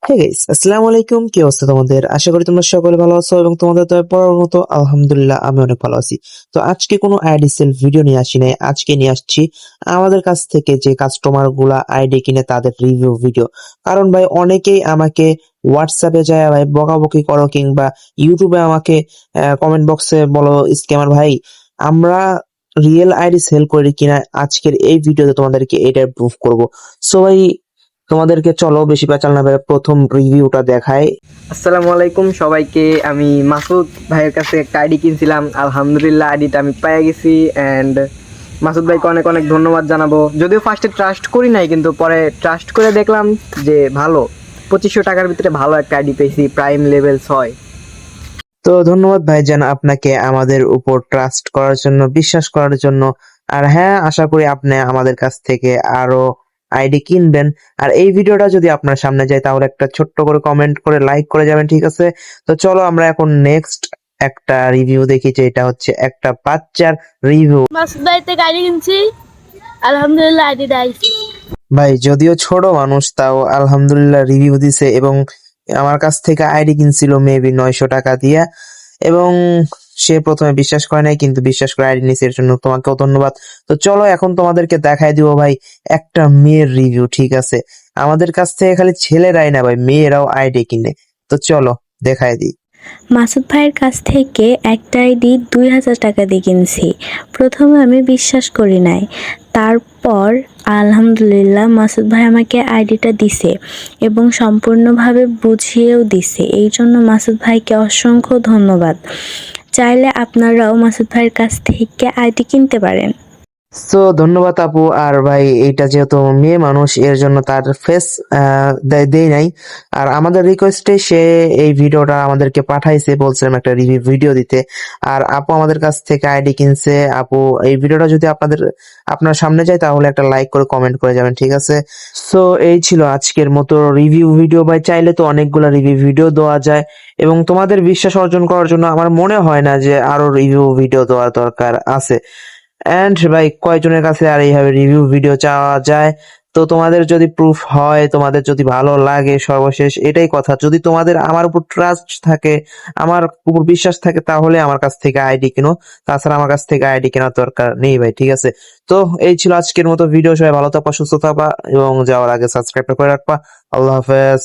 Hey guys, আসসালামু আলাইকুম। কি অবস্থা তোমাদের? আশা করি তোমরা সকলে ভালো আছো এবং তোমাদের দয়া পড়ার মতো আলহামদুলিল্লাহ আমি অনেক ভালো আছি। তো আজকে কোনো আইডি সেল ভিডিও নিয়ে আসি নাই, আজকে নিয়ে আসছি আমাদের কাছ থেকে যে কাস্টমার গুলা আইডি কিনে তাদের রিভিউ ভিডিও। কারণ ভাই অনেকেই আমাকে হোয়াটসঅ্যাপে যায় ভাই বকাবকি করো কিংবা ইউটিউবে আমাকে কমেন্ট বক্সে বলো স্ক্যামার ভাই। আমরা রিয়েল আইডি সেল করি কিনা আজকের এই ভিডিওতে তোমাদেরকে এটার প্রুফ করব। সো ভাই তোমাদেরকে চলো বেশি পেঁচাল না ভেবে প্রথম রিভিউটা দেখাই। আসসালামু আলাইকুম সবাইকে। আমি মাসুদ ভাইয়ের কাছে একটা আইডি কিনছিলাম, আলহামদুলিল্লাহ আইডিটা আমি পেয়ে গেছি। অ্যান্ড মাসুদ ভাইকে অনেক অনেক ধন্যবাদ জানাবো। যদিও ফার্স্টে ট্রাস্ট করি নাই, কিন্তু পরে ট্রাস্ট করে দেখলাম যে ভালো, 2500 টাকার ভিতরে ভালো একটা আইডি পেয়েছি, প্রাইম লেভেল 6। তো ধন্যবাদ ভাইজান আপনাকে আমাদের উপর ট্রাস্ট করার জন্য, বিশ্বাস করার জন্য। আর হ্যাঁ, আশা করি আপনি আমাদের কাছ থেকে আরো আইডি কিনবেন। আর এই ভিডিওটা যদি আপনার সামনে যায় তাহলে একটা ছোট্ট করে কমেন্ট করে লাইক করে যাবেন, ঠিক আছে? তো চলো আমরা এখন নেক্সট একটা রিভিউ দেখি, যে এটা হচ্ছে একটা বাচ্চার রিভিউ। মাসুদ বাড়িতে গাড়ি কিনছি, আলহামদুলিল্লাহ আইডিটা আইছি। ভাই যদিও ছোট মানুষ তাও আলহামদুলিল্লাহ রিভিউ দিছে এবং আমার কাছ থেকে আইডি কিনছিল মেবি 900 টাকা দিয়ে, এবং সে প্রথমে বিশ্বাস করে নাই কিন্তু বিশ্বাস করে আইডি নিছে, এর জন্য তোমাকেও ধন্যবাদ। তো চলো এখন তোমাদেরকে দেখাই দিব ভাই একটা মেয়ের রিভিউ, ঠিক আছে? আমাদের কাছ থেকে খালি ছেলেরাই না ভাই, মেয়েরাও আইডি কিনে। তো চলো দেখাই দিই। মাসুদ ভাইয়ের কাছ থেকে একটা আইডি 2000 টাকা দিয়ে কিনছি। প্রথমে আমি বিশ্বাস করি নাই, তারপর আলহামদুলিল্লাহ মাসুদ ভাই আমাকে আইডিটা দিছে এবং সম্পূর্ণভাবে বুঝিয়েও দিছে। এই জন্য মাসুদ ভাইকে অসংখ্য ধন্যবাদ। চাইলে আপনারাও মাসুদ ভাইয়ের কাছ থেকে আইডি কিনতে পারেন। তো ধন্যবাদ আপু। আর ভাই এইটা যেহেতু মেয়ে মানুষ এর জন্য তার ফেস দেই নাই। আর আমাদের রিকোয়েস্টে সে এই ভিডিওটা আমাদেরকে পাঠাইছে, বলছিলাম একটা রিভিউ ভিডিও দিতে। আর আপু আমাদের কাছ থেকে আইডি কিনছে। আপু এই ভিডিওটা যদি আপনার সামনে যায় তাহলে একটা লাইক করে কমেন্ট করে যাবেন, ঠিক আছে? সো এই ছিল আজকের মতো রিভিউ ভিডিও। ভাই চাইলে তো অনেকগুলো রিভিউ ভিডিও দেওয়া যায়, এবং তোমাদের বিশ্বাস অর্জন করার জন্য আমার মনে হয় না যে আরো রিভিউ ভিডিও দেওয়ার দরকার আছে। এন্ড ভাই কয়জনের কাছে আর এইভাবে রিভিউ ভিডিও চাওয়া যায়? তো তোমাদের যদি প্রুফ হয়, তোমাদের যদি ভালো লাগে, সর্বশেষ এটাই কথা, যদি তোমাদের আমার উপর ট্রাস্ট থাকে, আমার উপর বিশ্বাস থাকে, তাহলে আমার কাছ থেকে আইডি কিনো। তাছাড়া আমার কাছ থেকে আইডি কেনার দরকার নেই ভাই, ঠিক আছে? তো এই ছিল আজকের মতো ভিডিও। সবাই ভালো থাকবা, সুস্থ থাকবা এবং যাওয়ার আগে সাবস্ক্রাইব করে রাখবা। আল্লাহ হাফেজ।